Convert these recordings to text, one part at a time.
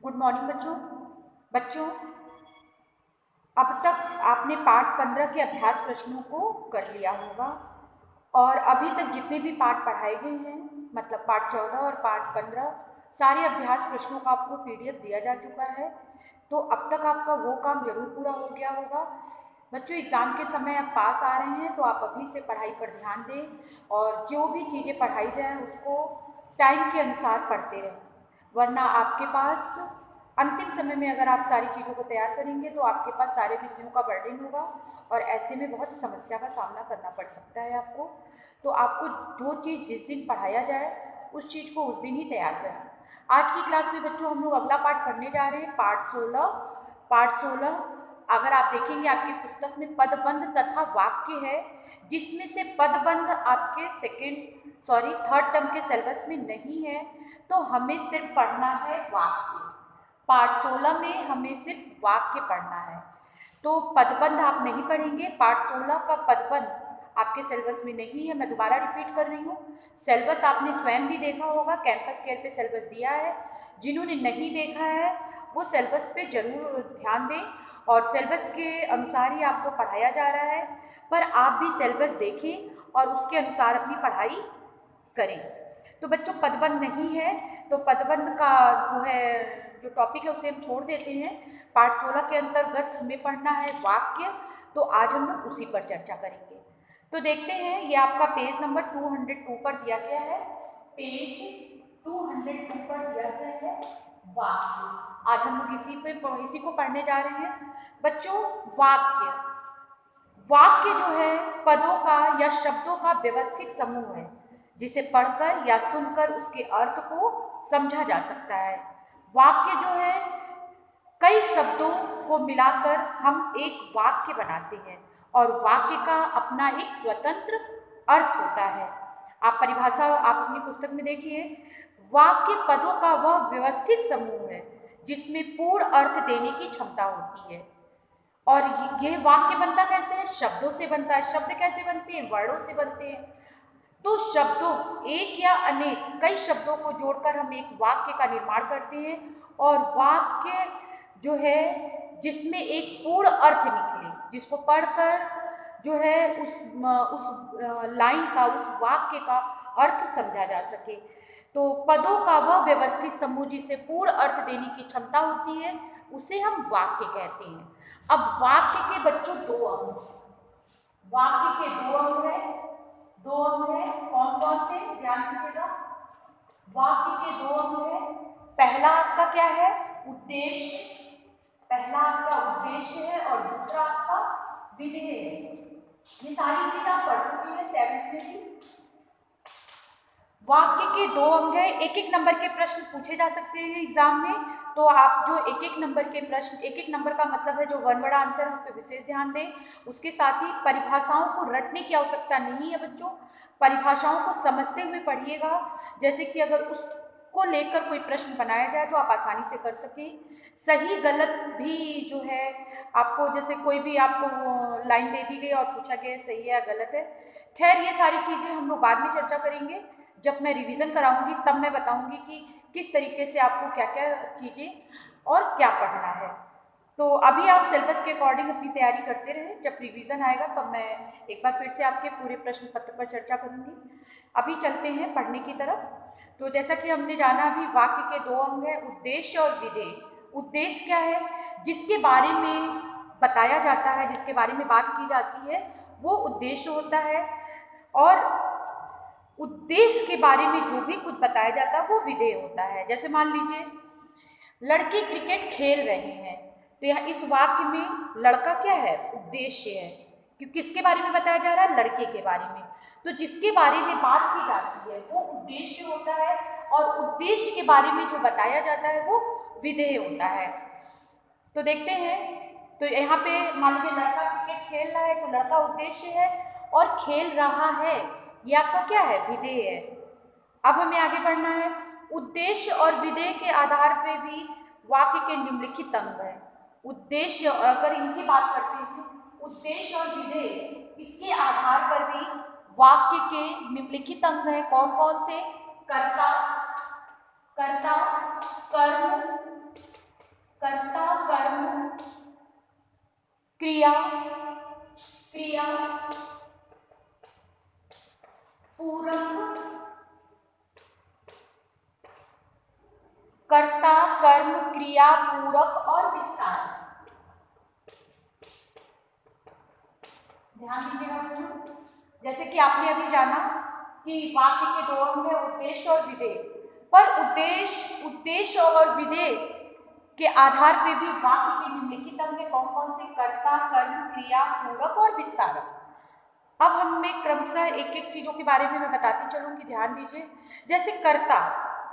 Good morning बच्चों। बच्चों, अब तक आपने पाठ 15 के अभ्यास प्रश्नों को कर लिया होगा और अभी तक जितने भी पाठ पढ़ाए गए हैं, मतलब पाठ 14 और पाठ 15, सारे अभ्यास प्रश्नों का आपको पीडीएफ दिया जा चुका है। तो अब तक आपका वो काम जरूर पूरा हो गया होगा। बच्चों, एग्ज़ाम के समय आप पास आ रहे हैं तो आप अभी से पढ़ाई पर ध्यान दें और जो भी चीज़ें पढ़ाई जाएँ उसको टाइम के अनुसार पढ़ते रहें, वरना आपके पास अंतिम समय में अगर आप सारी चीज़ों को तैयार करेंगे तो आपके पास सारे विषयों का बर्डन होगा और ऐसे में बहुत समस्या का सामना करना पड़ सकता है आपको। तो आपको जो चीज़ जिस दिन पढ़ाया जाए उस चीज़ को उस दिन ही तैयार करें। आज की क्लास में बच्चों हम लोग अगला पाठ पढ़ने जा रहे हैं, पाठ 16। पाठ 16 अगर आप देखेंगे आपकी पुस्तक में पदबंध तथा वाक्य है, जिसमें से पदबंध आपके थर्ड टर्म के सिलेबस में नहीं है, तो हमें सिर्फ पढ़ना है वाक्य। पाठ 16 में हमें सिर्फ वाक्य पढ़ना है, तो पदबंध आप नहीं पढ़ेंगे। पाठ 16 का पदबंध आपके सिलेबस में नहीं है। मैं दोबारा रिपीट कर रही हूँ, सिलेबस आपने स्वयं भी देखा होगा, कैंपस केयर पे सिलेबस दिया है। जिन्होंने नहीं देखा है वो सिलेबस पे जरूर ध्यान दें और सिलेबस के अनुसार ही आपको पढ़ाया जा रहा है, पर आप भी सिलेबस देखें और उसके अनुसार अपनी पढ़ाई करें। तो बच्चों, पदबंध नहीं है तो पदबंध का जो टॉपिक है उसे हम छोड़ देते हैं। पाठ 16 के अंतर्गत हमें पढ़ना है वाक्य, तो आज हम लोग उसी पर चर्चा करेंगे। तो देखते हैं, ये आपका पेज नंबर 202 पर दिया गया है। पेज 202 पर दिया गया है वाक्य। आज हम लोग इसी को पढ़ने जा रहे हैं। बच्चों, वाक्य जो है पदों का या शब्दों का व्यवस्थित समूह है, जिसे पढ़कर या सुनकर उसके अर्थ को समझा जा सकता है। वाक्य जो है कई शब्दों को मिलाकर हम एक वाक्य बनाते हैं और वाक्य का अपना एक स्वतंत्र अर्थ होता है। आप परिभाषा आप अपनी पुस्तक में देखिए, वाक्य पदों का वह व्यवस्थित समूह है जिसमें पूर्ण अर्थ देने की क्षमता होती है। और यह वाक्य बनता कैसे है? शब्दों से बनता है। शब्द कैसे बनते हैं? वर्णों से बनते हैं। तो शब्दों, एक या अनेक, कई शब्दों को जोड़कर हम एक वाक्य का निर्माण करते हैं और वाक्य जो है जिसमें एक पूर्ण अर्थ निकले, जिसको पढ़कर जो है उस लाइन का, उस वाक्य का अर्थ समझा जा सके। तो पदों का वह व्यवस्थित समूह जिसे पूर्ण अर्थ देने की क्षमता होती है, उसे हम वाक्य कहते हैं। अब वाक्य के बच्चों दो अंग, वाक्य के दो अंग है। दो अंग है, कौन कौन से? ध्यान दीजिएगा, वाक्य के दो अंग है। पहला आपका क्या है? उद्देश्य। पहला आपका उद्देश्य है और दूसरा आपका विधेय है। ये सारी चीजें आप पढ़ चुके हैं 7th में भी। वाक्य के दो अंग है। एक एक नंबर के प्रश्न पूछे जा सकते हैं एग्जाम में, तो आप जो एक एक नंबर के प्रश्न, एक एक नंबर का मतलब है जो वन वर्ड आंसर, उस पर विशेष ध्यान दें। उसके साथ ही परिभाषाओं को रटने की आवश्यकता नहीं है बच्चों, परिभाषाओं को समझते हुए पढ़िएगा। जैसे कि अगर उसको लेकर कोई प्रश्न बनाया जाए तो आप आसानी से कर सकें। सही गलत भी जो है आपको, जैसे कोई भी आपको लाइन दे दी गई और पूछा गया सही है या गलत है, खैर ये सारी चीज़ें हम लोग बाद में चर्चा करेंगे। जब मैं रिवीजन कराऊंगी तब मैं बताऊंगी कि किस तरीके से आपको क्या क्या चीज़ें और क्या पढ़ना है। तो अभी आप सिलेबस के अकॉर्डिंग अपनी तैयारी करते रहे, जब रिवीजन आएगा तब मैं एक बार फिर से आपके पूरे प्रश्न पत्र पर चर्चा करूंगी। अभी चलते हैं पढ़ने की तरफ। तो जैसा कि हमने जाना, अभी वाक्य के दो अंग है, उद्देश्य और विधेय। उद्देश्य क्या है? जिसके बारे में बताया जाता है, जिसके बारे में बात की जाती है, वो उद्देश्य होता है। और उद्देश्य के बारे में जो भी कुछ बताया जाता है वो विधेय होता है। जैसे मान लीजिए लड़के क्रिकेट खेल रहे हैं, तो यहाँ इस वाक्य में लड़का क्या है? उद्देश्य है, क्योंकि किसके बारे में बताया जा रहा है? लड़के के बारे में। तो जिसके बारे में बात की जाती है वो उद्देश्य होता है और उद्देश्य के बारे में जो बताया जाता है वो विधेय होता है। तो देखते हैं, तो यहाँ पे मान लीजिए लड़का क्रिकेट खेल रहा है, तो लड़का उद्देश्य है और खेल रहा है ये आपका क्या है? विधेय है। अब हमें आगे बढ़ना है। उद्देश्य और विधेय के आधार पे भी वाक्य के निम्नलिखित अंग है। उद्देश्य, और अगर इनकी बात करते हैं, उद्देश्य और विधेय, इसके आधार पर भी वाक्य के निम्नलिखित अंग है। कौन कौन से? कर्ता, कर्म, क्रिया पूरक, कर्ता कर्म क्रिया पूरक और विस्तार। ध्यान दीजिएगा बच्चों, जैसे कि आपने अभी जाना कि वाक्य के दो अंग है, उद्देश्य और विधेय। पर उद्देश्य और विधेय के आधार पे भी वाक्य के निम्नलिखित अंग है कौन कौन से? कर्ता कर्म क्रिया पूरक और विस्तारक। अब हमें क्रमशः एक एक चीजों के बारे में मैं बताती चलूंगी, ध्यान दीजिए। जैसे कर्ता,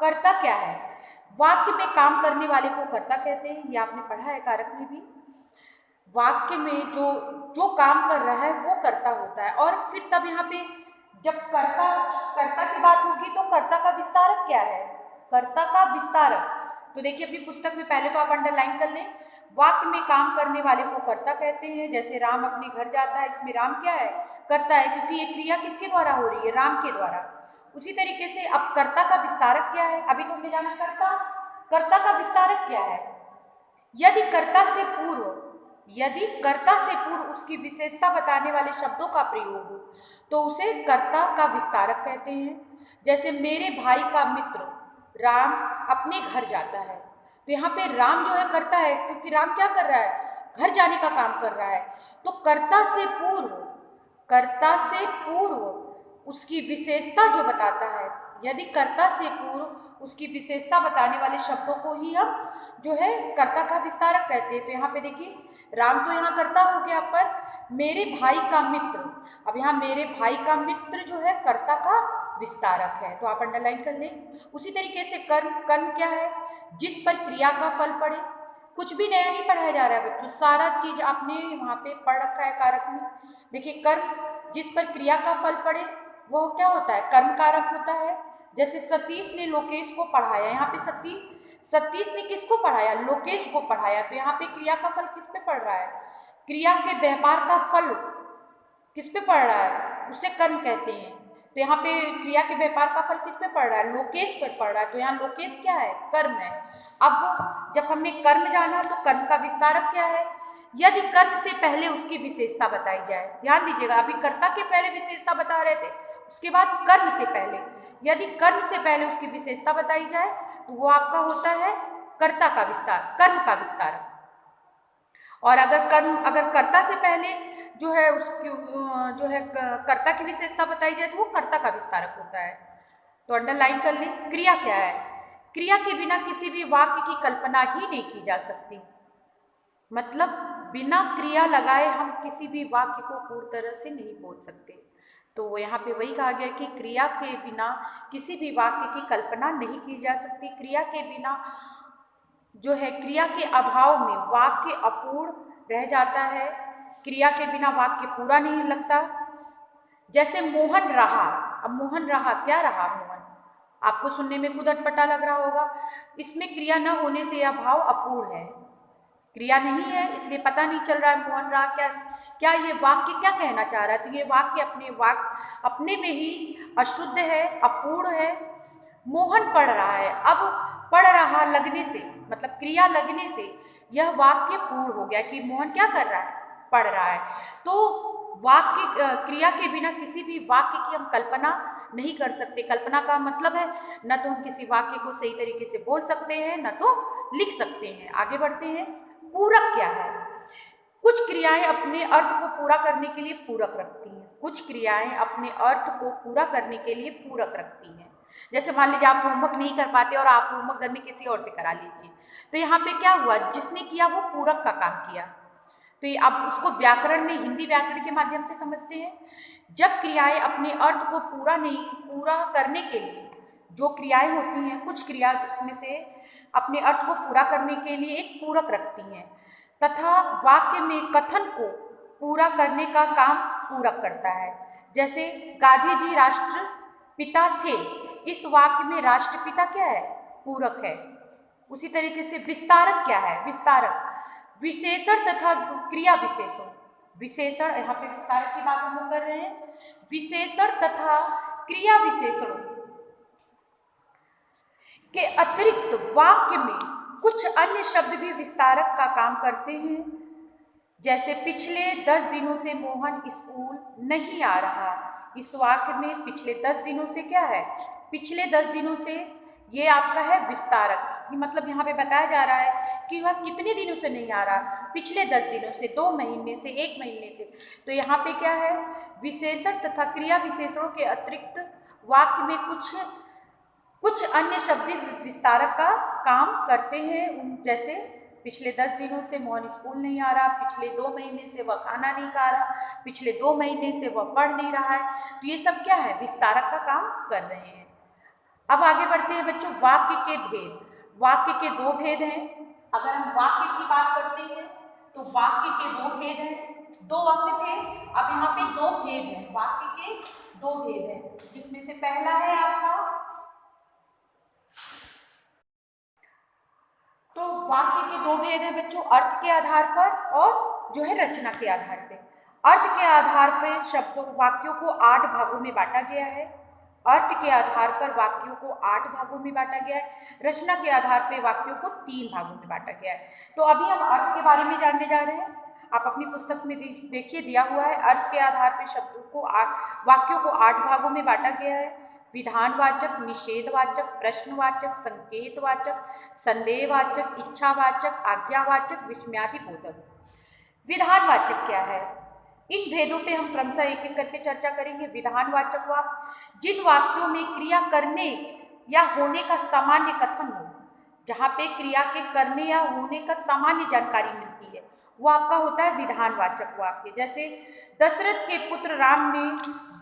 कर्ता क्या है? वाक्य में काम करने वाले को कर्ता कहते हैं, ये आपने पढ़ा है कारक में भी। वाक्य में जो काम कर रहा है वो कर्ता होता है। और फिर तब यहाँ पे जब कर्ता की बात होगी तो कर्ता का विस्तारक क्या है? कर्ता का विस्तारक। तो देखिए अपनी पुस्तक में पहले तो आप अंडरलाइन कर लें, वाक्य में काम करने वाले को कर्ता कहते हैं। जैसे राम अपने घर जाता है, इसमें राम क्या है? कर्ता है, क्योंकि ये क्रिया किसके द्वारा हो रही है? राम के द्वारा। उसी तरीके से अब कर्ता का विस्तारक क्या है? अभी तो हमने जाना कर्ता का विस्तारक क्या है? यदि कर्ता से पूर्व उसकी विशेषता बताने वाले शब्दों का प्रयोग हो तो उसे कर्ता का विस्तारक कहते हैं। जैसे मेरे भाई का मित्र राम अपने घर जाता है, तो यहाँ पे राम जो है कर्ता है, क्योंकि राम क्या कर रहा है? घर जाने का काम कर रहा है। तो कर्ता से पूर्व उसकी विशेषता जो बताता है, यदि कर्ता से पूर्व उसकी विशेषता बताने वाले शब्दों को ही हम जो है कर्ता का विस्तारक कहते हैं। तो यहाँ पे देखिए राम तो यहाँ कर्ता हो गया, पर मेरे भाई का मित्र, अब यहाँ मेरे भाई का मित्र जो है कर्ता का विस्तारक है, तो आप अंडरलाइन कर लें। उसी तरीके से कर्म क्या है? जिस पर क्रिया का फल पड़े। कुछ भी नया नहीं पढ़ाया जा रहा है बच्चों, सारा चीज आपने वहाँ पे पढ़ रखा है कारक में। देखिए कर्म जिस पर क्रिया का फल पड़े वो क्या होता है? कर्म कारक होता है। जैसे सतीश ने लोकेश को पढ़ाया, यहाँ पे सतीश ने किसको पढ़ाया? लोकेश को पढ़ाया। तो यहाँ पे क्रिया का फल किस पे पड़ रहा है? क्रिया के व्यवहार का फल किस पे पड़ रहा है? उसे कर्म कहते हैं। तो यहाँ पे क्रिया के व्यापार का फल किस पे पड़ रहा है? लोकेश पर पड़ रहा है। तो यहाँ लोकेश क्या है? कर्म है। अब जब हमने कर्म जाना तो कर्म का विस्तारक क्या है? यदि कर्म से पहले उसकी विशेषता बताई जाए, ध्यान दीजिएगा, अभी कर्ता के पहले विशेषता बता रहे थे, उसके बाद कर्म से पहले, यदि कर्म से पहले उसकी विशेषता बताई जाए तो वो आपका होता है कर्ता का विस्तार, कर्म का विस्तारक। और अगर कर्ता से पहले जो है उसकी जो है कर्ता की विशेषता बताई जाए तो वो कर्ता का विस्तारक होता है। तो अंडरलाइन कर लें। क्रिया क्या है? क्रिया के बिना किसी भी वाक्य की कल्पना ही नहीं की जा सकती। मतलब बिना क्रिया लगाए हम किसी भी वाक्य को पूरी तरह से नहीं बोल सकते। तो यहाँ पे वही कहा गया कि क्रिया के बिना किसी भी वाक्य की कल्पना नहीं की जा सकती। क्रिया के बिना जो है, क्रिया के अभाव में वाक्य अपूर्ण रह जाता है। क्रिया के बिना वाक्य पूरा नहीं लगता। जैसे मोहन रहा, अब मोहन रहा, क्या रहा मोहन? आपको सुनने में खुद अटपटा लग रहा होगा। इसमें क्रिया न होने से यह भाव अपूर्ण है, क्रिया नहीं है, इसलिए पता नहीं चल रहा है मोहन रहा क्या ये वाक्य क्या कहना चाह रहा है? तो ये वाक्य अपने में ही अशुद्ध है, अपूर्ण है। मोहन पढ़ रहा है, अब पढ़ रहा लगने से, मतलब क्रिया लगने से यह वाक्य पूर्ण हो गया कि मोहन क्या कर रहा है? पढ़ रहा है। तो वाक्य क्रिया के बिना किसी भी वाक्य की हम कल्पना नहीं कर सकते। कल्पना का मतलब है न तो हम किसी वाक्य को सही तरीके से बोल सकते हैं, न तो लिख सकते हैं। आगे बढ़ते हैं। पूरक क्या है? कुछ क्रियाएं अपने अर्थ को पूरा करने के लिए पूरक रखती हैं। कुछ क्रियाएं अपने अर्थ को पूरा करने के लिए पूरक रखती हैं। जैसे मान लीजिए आप होमवर्क नहीं कर पाते और आप होमवर्क घर में किसी और से करा लीजिए, तो यहाँ पे क्या हुआ? जिसने किया वो पूरक का काम किया। तो ये आप उसको व्याकरण में, हिंदी व्याकरण के माध्यम से समझते हैं। जब क्रियाएं अपने अर्थ को पूरा करने के लिए जो क्रियाएं होती हैं, कुछ क्रिया उसमें से अपने अर्थ को पूरा करने के लिए एक पूरक रखती हैं, तथा वाक्य में कथन को पूरा करने का काम पूरक करता है। जैसे गांधी जी राष्ट्रपिता थे, इस वाक्य में राष्ट्रपिता क्या है? पूरक है। उसी तरीके से विस्तारक क्या है? विस्तारक विशेषण तथा क्रिया विशेषण। विशेषण, यहाँ पे विस्तारक की बात हम लोग कर रहे हैं। विशेषण तथा क्रिया विशेषणों के अतिरिक्त वाक्य में कुछ अन्य शब्द भी विस्तारक का काम करते हैं। जैसे पिछले 10 दिनों से मोहन स्कूल नहीं आ रहा। इस वाक्य में पिछले 10 दिनों से क्या है, पिछले 10 दिनों से, ये आपका है विस्तारक, कि मतलब यहाँ पे बताया जा रहा है कि वह कितने दिनों से नहीं आ रहा, पिछले 10 दिनों से, 2 महीने से, 1 महीने से। तो यहाँ पे क्या है, विशेषण तथा क्रिया विशेषणों के अतिरिक्त वाक्य में कुछ अन्य शब्द विस्तारक का काम करते हैं। जैसे पिछले 10 दिनों से मोहन स्कूल नहीं आ रहा, पिछले 2 महीने से वह खाना नहीं खा रहा, पिछले 2 महीने से वह पढ़ नहीं रहा है। तो ये सब क्या है, विस्तारक का काम कर रहे हैं। अब आगे बढ़ते हैं बच्चों, वाक्य के भेद। वाक्य के 2 भेद हैं। अगर हम वाक्य की बात करते हैं तो वाक्य के 2 भेद हैं। 2 अंक थे, अब यहाँ पे 2 भेद हैं, वाक्य के 2 भेद हैं, जिसमें से पहला है आपका, तो वाक्य के 2 भेद हैं बच्चों, अर्थ के आधार पर और जो है रचना के आधार पे। अर्थ के आधार पर शब्दों वाक्यों को 8 भागों में बांटा गया है। अर्थ के आधार पर वाक्यों को 8 भागों में बांटा गया है। रचना के आधार पर वाक्यों को 3 भागों में बांटा गया है। तो अभी हम अर्थ के बारे में जानने जा रहे हैं। आप अपनी पुस्तक में देखिए, दिया हुआ है, अर्थ के आधार पर शब्दों को वाक्यों को 8 भागों में बांटा गया है। विधानवाचक, निषेधवाचक, प्रश्नवाचक, संकेतवाचक, संदेहवाचक, इच्छावाचक, आज्ञावाचक, विस्मयादिबोधक। विधानवाचक क्या है, इन भेदों पे हम क्रमशः एक एक करके चर्चा करेंगे। विधानवाचक वाक्य, जिन वाक्यों में क्रिया करने या होने का सामान्य कथन हो, जहाँ पे क्रिया के करने या होने का सामान्य जानकारी मिलती है, वो आपका होता है विधानवाचक वाक्य। जैसे दशरथ के पुत्र राम ने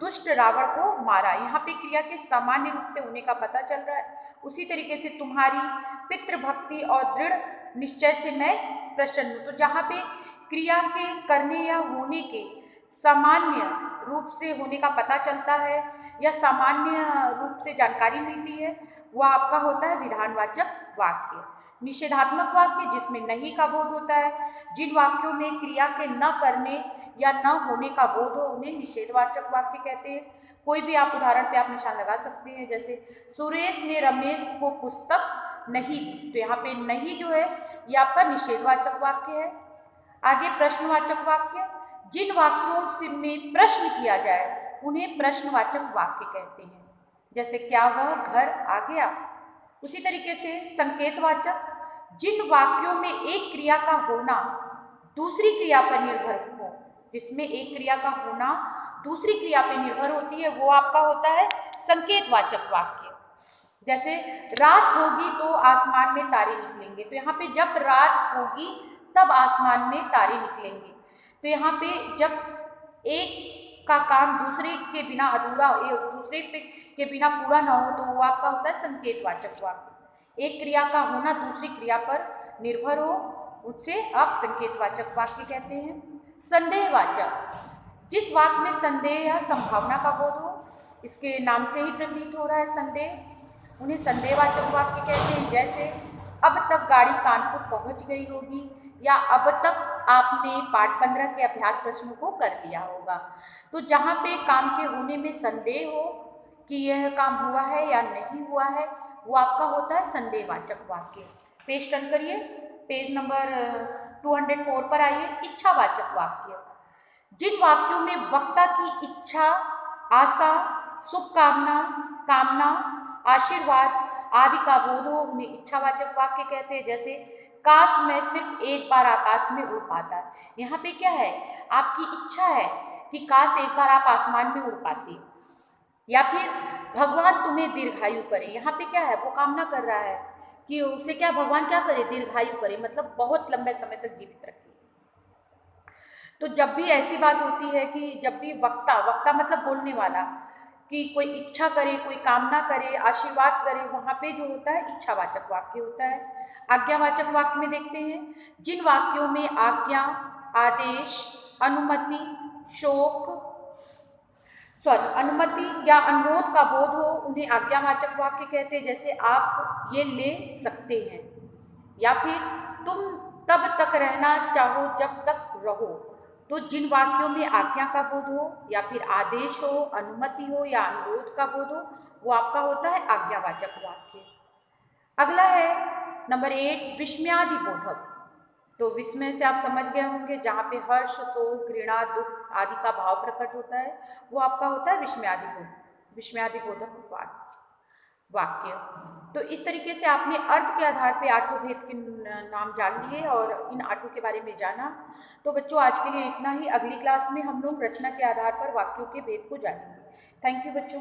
दुष्ट रावण को मारा, यहाँ पे क्रिया के सामान्य रूप से होने का पता चल रहा है। उसी तरीके से तुम्हारी पितृभक्ति और दृढ़ निश्चय से मैं प्रसन्न हूँ, तो जहाँ पे क्रिया के करने या होने के सामान्य रूप से होने का पता चलता है या सामान्य रूप से जानकारी मिलती है, वह आपका होता है विधानवाचक वाक्य। निषेधात्मक वाक्य, जिसमें नहीं का बोध होता है। जिन वाक्यों में क्रिया के न करने या न होने का बोध हो, उन्हें निषेधवाचक वाक्य कहते हैं। कोई भी आप उदाहरण पे आप निशान लगा सकते हैं, जैसे सुरेश ने रमेश को पुस्तक नहीं दी, तो यहाँ पे नहीं जो है ये आपका निषेधवाचक वाक्य है। आगे प्रश्नवाचक वाक्य, जिन वाक्यों से में प्रश्न किया जाए उन्हें प्रश्नवाचक वाक्य कहते हैं। जैसे क्या वह घर आ गया। उसी तरीके से संकेतवाचक, जिन वाक्यों में एक क्रिया का होना दूसरी क्रिया पर निर्भर हो, जिसमें एक क्रिया का होना दूसरी क्रिया पर निर्भर होती है, वो आपका होता है संकेतवाचक वाक्य। जैसे रात होगी तो आसमान में तारे निकलेंगे, तो यहाँ पे जब रात होगी तब आसमान में तारे निकलेंगे। तो यहाँ पे जब एक का काम दूसरे के बिना अधूरा, दूसरे के बिना पूरा ना हो, तो वो आपका होता है संकेतवाचक वाक्य। एक क्रिया का होना दूसरी क्रिया पर निर्भर हो, उससे आप संकेतवाचक वाक्य कहते हैं। संदेहवाचक, जिस वाक्य में संदेह या संभावना का बोध हो, इसके नाम से ही प्रतीत हो रहा है संदेह, उन्हें संदेहवाचक वाक्य कहते हैं। जैसे अब तक गाड़ी कानपुर पहुंच गई होगी, या अब तक आपने पाठ 15 के अभ्यास प्रश्नों को कर लिया होगा। तो जहाँ पे काम के होने में संदेह हो कि यह काम हुआ है या नहीं हुआ है, वो आपका होता है संदेहवाचक वाक्य। पेज टर्न करिए, पेज नंबर 204 पर आइए। इच्छावाचक वाक्य, जिन वाक्यों में वक्ता की इच्छा, आशा, शुभकामना, कामना, आशीर्वाद आदि का बोध हो, उन्हें इच्छावाचक वाक्य कहते हैं। जैसे काश मैं सिर्फ एक बार आकाश में उड़ पाता। यहाँ पे क्या है, आपकी इच्छा है कि काश एक बार आप आसमान में उड़ पाते। या फिर भगवान तुम्हें दीर्घायु करे, यहाँ पे क्या है, वो कामना कर रहा है कि उसे क्या भगवान क्या करे, दीर्घायु करे, मतलब बहुत लंबे समय तक जीवित रखे। तो जब भी ऐसी बात होती है कि जब भी वक्ता मतलब बोलने वाला, कि कोई इच्छा करे, कोई कामना करे, आशीर्वाद करे, वहाँ पे जो होता है इच्छावाचक वाक्य होता है। आज्ञावाचक वाक्य में देखते हैं, जिन वाक्यों में आज्ञा, आदेश, अनुमति, अनुमति या अनुरोध का बोध हो, उन्हें आज्ञावाचक वाक्य कहते हैं। जैसे आप ये ले सकते हैं, या फिर तुम तब तक रहना चाहो जब तक रहो। तो जिन वाक्यों में आज्ञा का बोध हो, या फिर आदेश हो, अनुमति हो या अनुरोध का बोध हो, वो आपका होता है आज्ञावाचक वाक्य। अगला है नंबर 8 विस्मयादिबोधक। तो विस्मय से आप समझ गए होंगे, जहाँ पे हर्ष, शोक, घृणा, दुख आदि का भाव प्रकट होता है, वो आपका होता है विस्मयादिबोधक वाक्य। तो इस तरीके से आपने अर्थ के आधार पे आठों भेद के नाम जान लिए और इन आठों के बारे में जाना। तो बच्चों आज के लिए इतना ही। अगली क्लास में हम लोग रचना के आधार पर वाक्यों के भेद को जानेंगे। थैंक यू बच्चों।